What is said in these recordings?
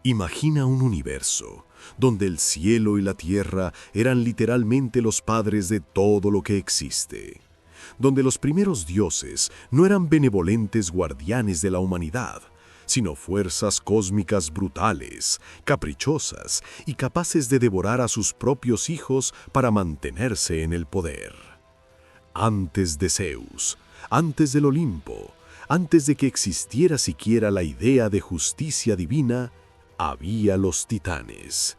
Imagina un universo donde el cielo y la tierra eran literalmente los padres de todo lo que existe, donde los primeros dioses no eran benevolentes guardianes de la humanidad, sino fuerzas cósmicas brutales, caprichosas y capaces de devorar a sus propios hijos para mantenerse en el poder. Antes de Zeus, antes del Olimpo, antes de que existiera siquiera la idea de justicia divina, había los titanes.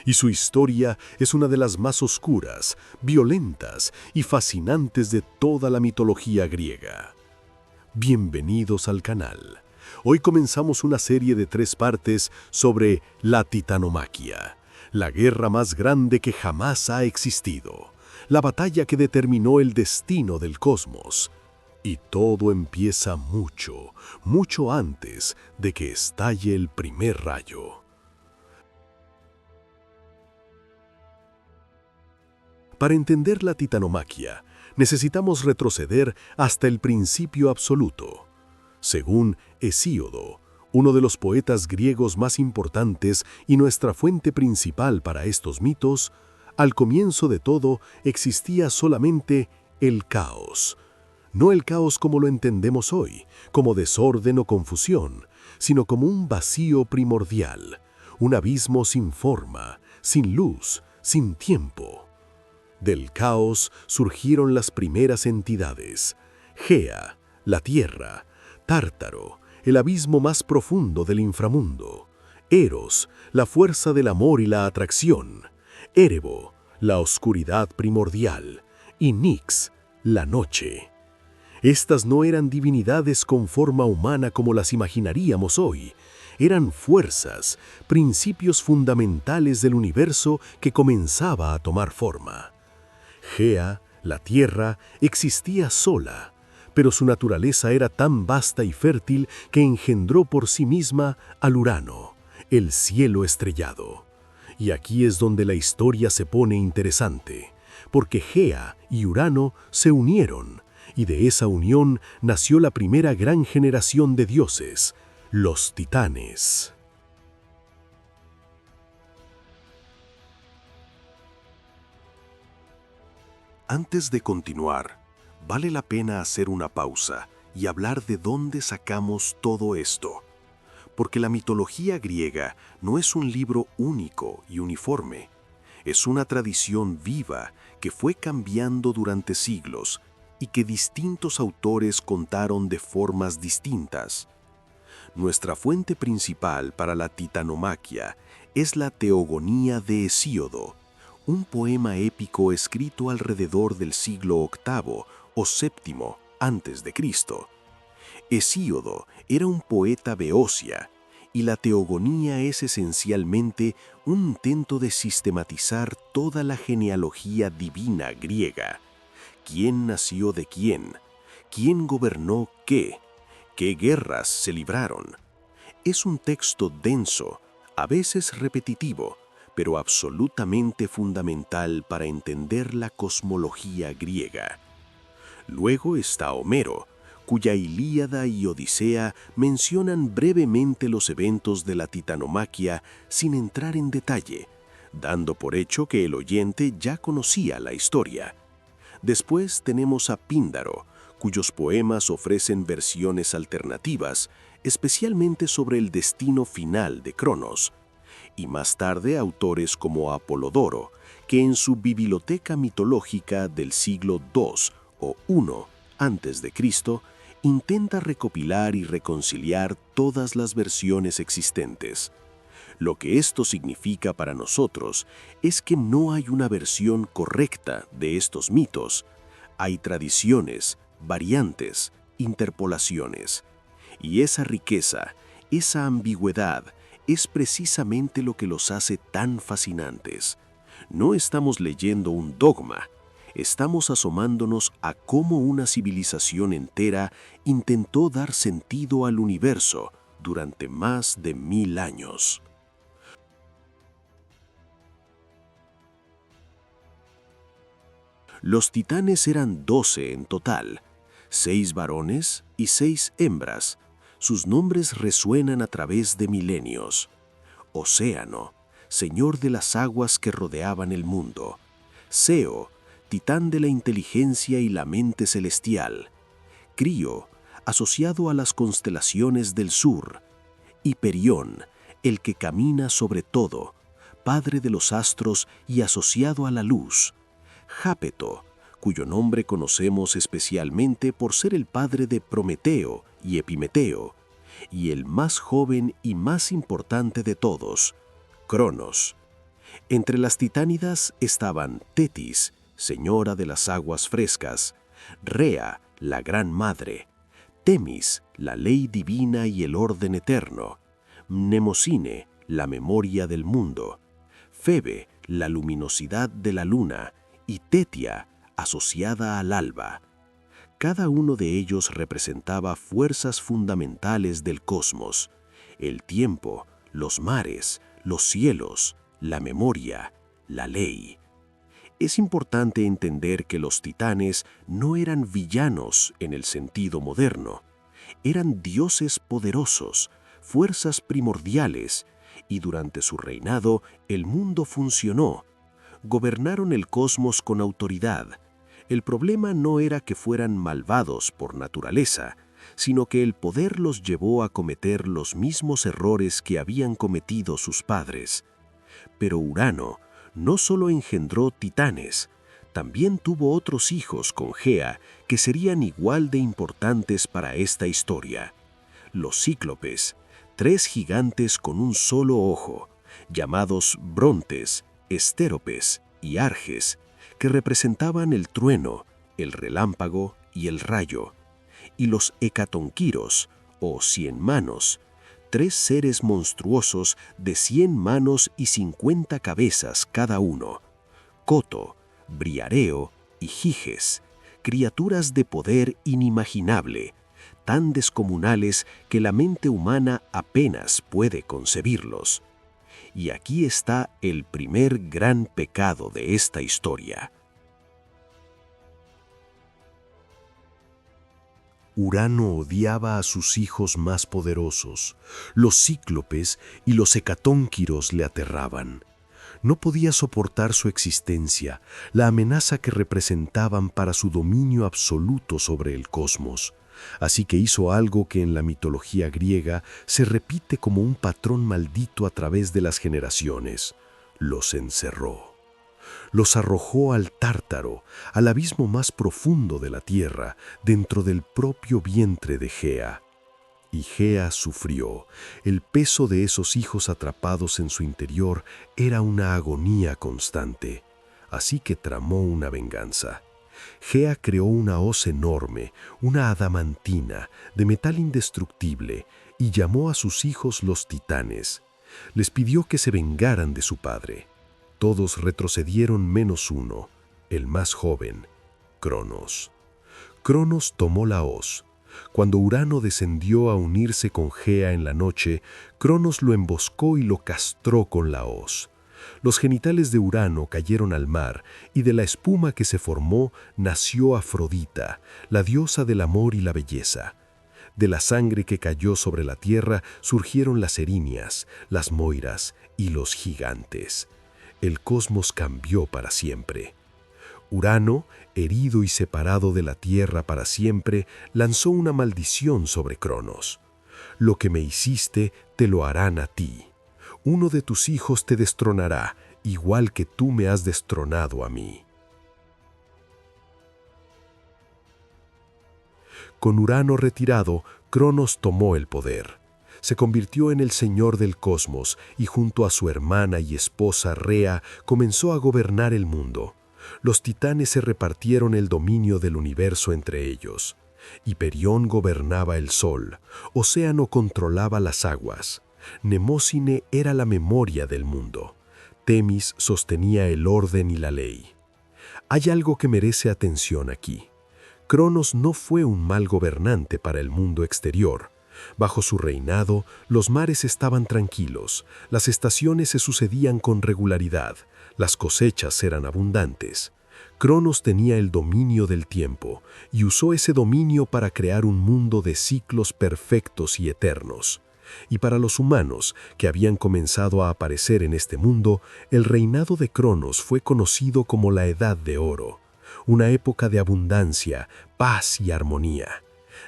Y su historia es una de las más oscuras, violentas y fascinantes de toda la mitología griega. Bienvenidos al canal. Hoy comenzamos una serie de 3 partes sobre la titanomaquia, la guerra más grande que jamás ha existido, la batalla que determinó el destino del cosmos. Y todo empieza mucho, mucho antes de que estalle el primer rayo. Para entender la titanomaquia, necesitamos retroceder hasta el principio absoluto. Según Hesíodo, uno de los poetas griegos más importantes y nuestra fuente principal para estos mitos, al comienzo de todo existía solamente el caos. No el caos como lo entendemos hoy, como desorden o confusión, sino como un vacío primordial, un abismo sin forma, sin luz, sin tiempo. Del caos surgieron las primeras entidades: Gea, la tierra; Tártaro, el abismo más profundo del inframundo; Eros, la fuerza del amor y la atracción; Erebo, la oscuridad primordial; y Nix, la noche. Estas no eran divinidades con forma humana como las imaginaríamos hoy. Eran fuerzas, principios fundamentales del universo que comenzaba a tomar forma. Gea, la tierra, existía sola, pero su naturaleza era tan vasta y fértil que engendró por sí misma al Urano, el cielo estrellado. Y aquí es donde la historia se pone interesante, porque Gea y Urano se unieron, y de esa unión nació la primera gran generación de dioses, los titanes. Antes de continuar, vale la pena hacer una pausa y hablar de dónde sacamos todo esto. Porque la mitología griega no es un libro único y uniforme. Es una tradición viva que fue cambiando durante siglos y que distintos autores contaron de formas distintas. Nuestra fuente principal para la titanomaquia es la Teogonía de Hesíodo, un poema épico escrito alrededor del siglo VIII o VII antes de Cristo. Hesíodo era un poeta beocia, y la Teogonía es esencialmente un intento de sistematizar toda la genealogía divina griega. ¿Quién nació de quién? ¿Quién gobernó qué? ¿Qué guerras se libraron? Es un texto denso, a veces repetitivo, pero absolutamente fundamental para entender la cosmología griega. Luego está Homero, cuya Ilíada y Odisea mencionan brevemente los eventos de la titanomaquia sin entrar en detalle, dando por hecho que el oyente ya conocía la historia. Después tenemos a Píndaro, cuyos poemas ofrecen versiones alternativas, especialmente sobre el destino final de Cronos, y más tarde autores como Apolodoro, que en su biblioteca mitológica del siglo II o I antes de Cristo intenta recopilar y reconciliar todas las versiones existentes. Lo que esto significa para nosotros es que no hay una versión correcta de estos mitos. Hay tradiciones, variantes, interpolaciones. Y esa riqueza, esa ambigüedad, es precisamente lo que los hace tan fascinantes. No estamos leyendo un dogma, estamos asomándonos a cómo una civilización entera intentó dar sentido al universo durante más de 1000 años. Los titanes eran 12 en total, 6 varones y 6 hembras. Sus nombres resuenan a través de milenios. Océano, señor de las aguas que rodeaban el mundo. Seo, titán de la inteligencia y la mente celestial. Crío, asociado a las constelaciones del sur. Hiperión, el que camina sobre todo, padre de los astros y asociado a la luz. Jápeto, cuyo nombre conocemos especialmente por ser el padre de Prometeo y Epimeteo, y el más joven y más importante de todos, Cronos. Entre las titánidas estaban Tetis, señora de las aguas frescas, Rea, la gran madre, Temis, la ley divina y el orden eterno, Mnemosine, la memoria del mundo, Febe, la luminosidad de la luna, y Tetia, asociada al alba. Cada uno de ellos representaba fuerzas fundamentales del cosmos: el tiempo, los mares, los cielos, la memoria, la ley. Es importante entender que los titanes no eran villanos en el sentido moderno. Eran dioses poderosos, fuerzas primordiales, y durante su reinado el mundo funcionó. Gobernaron el cosmos con autoridad. El problema no era que fueran malvados por naturaleza, sino que el poder los llevó a cometer los mismos errores que habían cometido sus padres. Pero Urano no solo engendró titanes, también tuvo otros hijos con Gea que serían igual de importantes para esta historia. Los cíclopes, 3 gigantes con un solo ojo, llamados Brontes, Estéropes y Arges, que representaban el trueno, el relámpago y el rayo, y los hecatonquiros, o 100 manos, 3 seres monstruosos de 100 manos y 50 cabezas cada uno, Coto, Briareo y Giges, criaturas de poder inimaginable, tan descomunales que la mente humana apenas puede concebirlos. Y aquí está el primer gran pecado de esta historia. Urano odiaba a sus hijos más poderosos. Los cíclopes y los hecatónquiros le aterraban. No podía soportar su existencia, la amenaza que representaban para su dominio absoluto sobre el cosmos. Así que hizo algo que en la mitología griega se repite como un patrón maldito a través de las generaciones: los encerró. Los arrojó al Tártaro, al abismo más profundo de la tierra, dentro del propio vientre de Gea. Y Gea sufrió. El peso de esos hijos atrapados en su interior era una agonía constante. Así que tramó una venganza. Gea creó una hoz enorme, una adamantina, de metal indestructible, y llamó a sus hijos los titanes. Les pidió que se vengaran de su padre. Todos retrocedieron menos uno, el más joven, Cronos. Cronos tomó la hoz. Cuando Urano descendió a unirse con Gea en la noche, Cronos lo emboscó y lo castró con la hoz. Los genitales de Urano cayeron al mar, y de la espuma que se formó nació Afrodita, la diosa del amor y la belleza. De la sangre que cayó sobre la tierra surgieron las erinias, las moiras y los gigantes. El cosmos cambió para siempre. Urano, herido y separado de la tierra para siempre, lanzó una maldición sobre Cronos. Lo que me hiciste, te lo harán a ti. Uno de tus hijos te destronará, igual que tú me has destronado a mí. Con Urano retirado, Cronos tomó el poder. Se convirtió en el señor del cosmos y junto a su hermana y esposa Rea comenzó a gobernar el mundo. Los titanes se repartieron el dominio del universo entre ellos. Hiperión gobernaba el sol, Océano controlaba las aguas, Mnemosine era la memoria del mundo, Temis sostenía el orden y la ley. Hay algo que merece atención aquí. Cronos no fue un mal gobernante para el mundo exterior. Bajo su reinado, los mares estaban tranquilos, las estaciones se sucedían con regularidad, las cosechas eran abundantes. Cronos tenía el dominio del tiempo y usó ese dominio para crear un mundo de ciclos perfectos y eternos. Y para los humanos que habían comenzado a aparecer en este mundo, el reinado de Cronos fue conocido como la Edad de Oro, una época de abundancia, paz y armonía.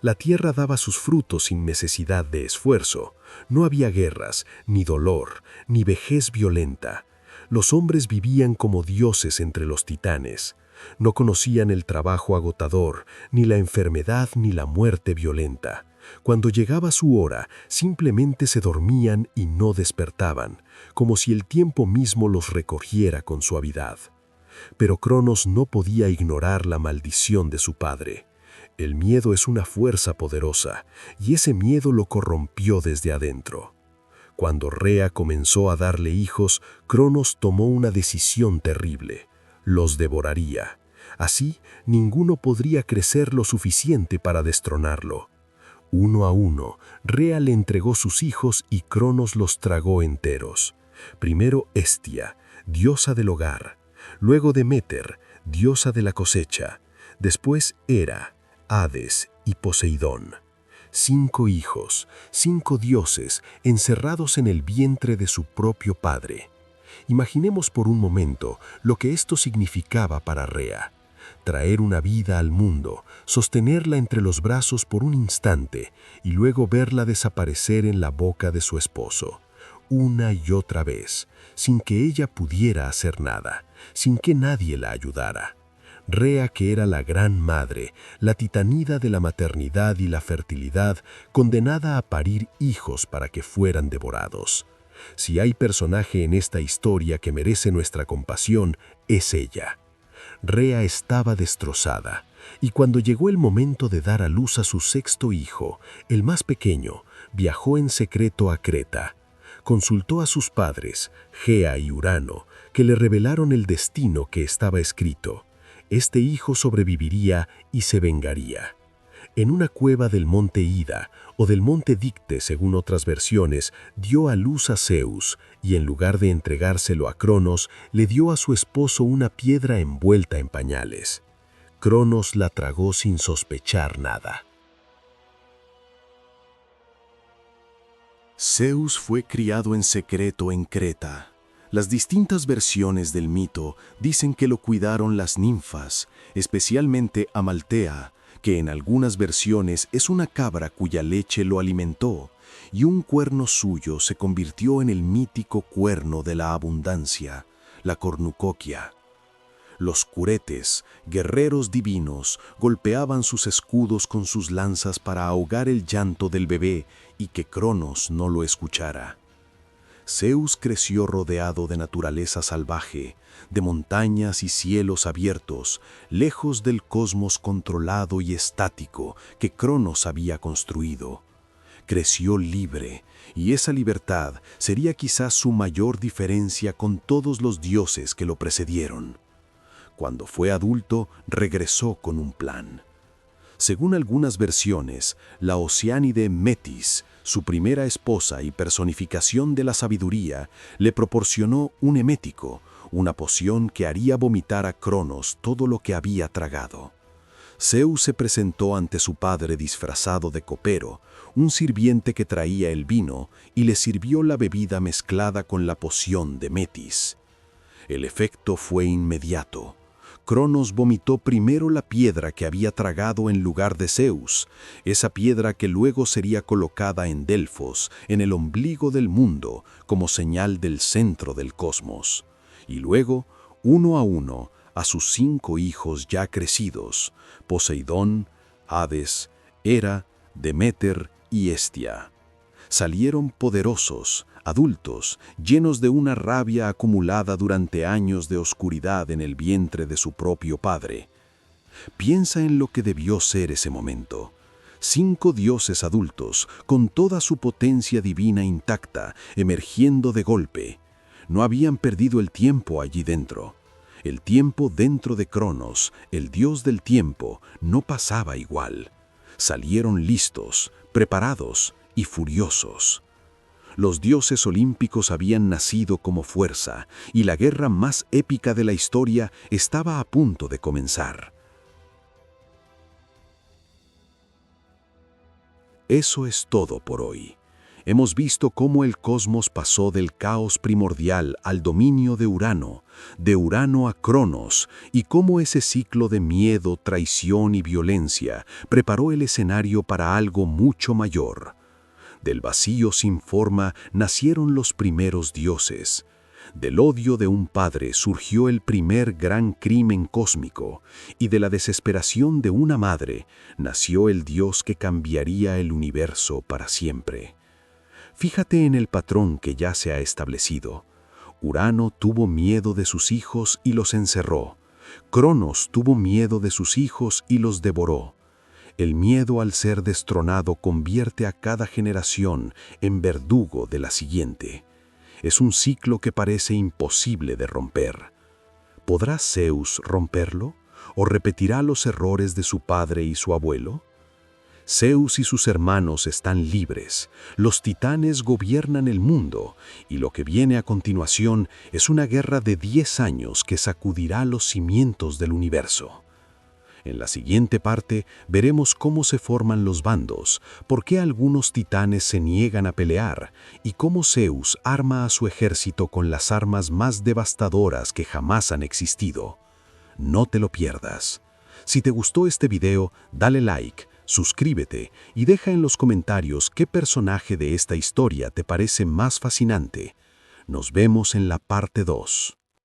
La tierra daba sus frutos sin necesidad de esfuerzo. No había guerras, ni dolor, ni vejez violenta. Los hombres vivían como dioses entre los titanes. No conocían el trabajo agotador, ni la enfermedad ni la muerte violenta. Cuando llegaba su hora, simplemente se dormían y no despertaban, como si el tiempo mismo los recogiera con suavidad. Pero Cronos no podía ignorar la maldición de su padre. El miedo es una fuerza poderosa, y ese miedo lo corrompió desde adentro. Cuando Rea comenzó a darle hijos, Cronos tomó una decisión terrible: los devoraría. Así, ninguno podría crecer lo suficiente para destronarlo. Uno a uno, Rea le entregó sus hijos y Cronos los tragó enteros. Primero Hestia, diosa del hogar. Luego Deméter, diosa de la cosecha. Después Hera, Hades y Poseidón. 5 hijos, 5 dioses encerrados en el vientre de su propio padre. Imaginemos por un momento lo que esto significaba para Rea. Traer una vida al mundo, sostenerla entre los brazos por un instante y luego verla desaparecer en la boca de su esposo, una y otra vez, sin que ella pudiera hacer nada, sin que nadie la ayudara. Rea, que era la gran madre, la titanida de la maternidad y la fertilidad, condenada a parir hijos para que fueran devorados. Si hay personaje en esta historia que merece nuestra compasión, es ella. Rea estaba destrozada, y cuando llegó el momento de dar a luz a su 6.º hijo, el más pequeño, viajó en secreto a Creta. Consultó a sus padres, Gea y Urano, que le revelaron el destino que estaba escrito. Este hijo sobreviviría y se vengaría. En una cueva del monte Ida o del monte Dicte, según otras versiones, dio a luz a Zeus y en lugar de entregárselo a Cronos, le dio a su esposo una piedra envuelta en pañales. Cronos la tragó sin sospechar nada. Zeus fue criado en secreto en Creta. Las distintas versiones del mito dicen que lo cuidaron las ninfas, especialmente Amaltea, que en algunas versiones es una cabra cuya leche lo alimentó, y un cuerno suyo se convirtió en el mítico cuerno de la abundancia, la cornucoquia. Los curetes, guerreros divinos, golpeaban sus escudos con sus lanzas para ahogar el llanto del bebé y que Cronos no lo escuchara. Zeus creció rodeado de naturaleza salvaje, de montañas y cielos abiertos, lejos del cosmos controlado y estático que Cronos había construido. Creció libre, y esa libertad sería quizás su mayor diferencia con todos los dioses que lo precedieron. Cuando fue adulto, regresó con un plan. Según algunas versiones, la Oceánide Metis, su primera esposa y personificación de la sabiduría, le proporcionó un emético, una poción que haría vomitar a Cronos todo lo que había tragado. Zeus se presentó ante su padre disfrazado de copero, un sirviente que traía el vino, y le sirvió la bebida mezclada con la poción de Metis. El efecto fue inmediato. Cronos vomitó primero la piedra que había tragado en lugar de Zeus, esa piedra que luego sería colocada en Delfos, en el ombligo del mundo, como señal del centro del cosmos. Y luego, uno, a sus 5 hijos ya crecidos, Poseidón, Hades, Hera, Deméter y Hestia. Salieron poderosos, adultos, llenos de una rabia acumulada durante años de oscuridad en el vientre de su propio padre. Piensa en lo que debió ser ese momento. 5 dioses adultos, con toda su potencia divina intacta, emergiendo de golpe. No habían perdido el tiempo allí dentro. El tiempo dentro de Cronos, el dios del tiempo, no pasaba igual. Salieron listos, preparados y furiosos. Los dioses olímpicos habían nacido como fuerza, y la guerra más épica de la historia estaba a punto de comenzar. Eso es todo por hoy. Hemos visto cómo el cosmos pasó del caos primordial al dominio de Urano a Cronos, y cómo ese ciclo de miedo, traición y violencia preparó el escenario para algo mucho mayor. Del vacío sin forma nacieron los primeros dioses. Del odio de un padre surgió el primer gran crimen cósmico, y de la desesperación de una madre nació el dios que cambiaría el universo para siempre. Fíjate en el patrón que ya se ha establecido. Urano tuvo miedo de sus hijos y los encerró. Cronos tuvo miedo de sus hijos y los devoró. El miedo al ser destronado convierte a cada generación en verdugo de la siguiente. Es un ciclo que parece imposible de romper. ¿Podrá Zeus romperlo? ¿O repetirá los errores de su padre y su abuelo? Zeus y sus hermanos están libres, los titanes gobiernan el mundo, y lo que viene a continuación es una guerra de 10 años que sacudirá los cimientos del universo. En la siguiente parte veremos cómo se forman los bandos, por qué algunos titanes se niegan a pelear y cómo Zeus arma a su ejército con las armas más devastadoras que jamás han existido. No te lo pierdas. Si te gustó este video, dale like, suscríbete y deja en los comentarios qué personaje de esta historia te parece más fascinante. Nos vemos en la parte 2.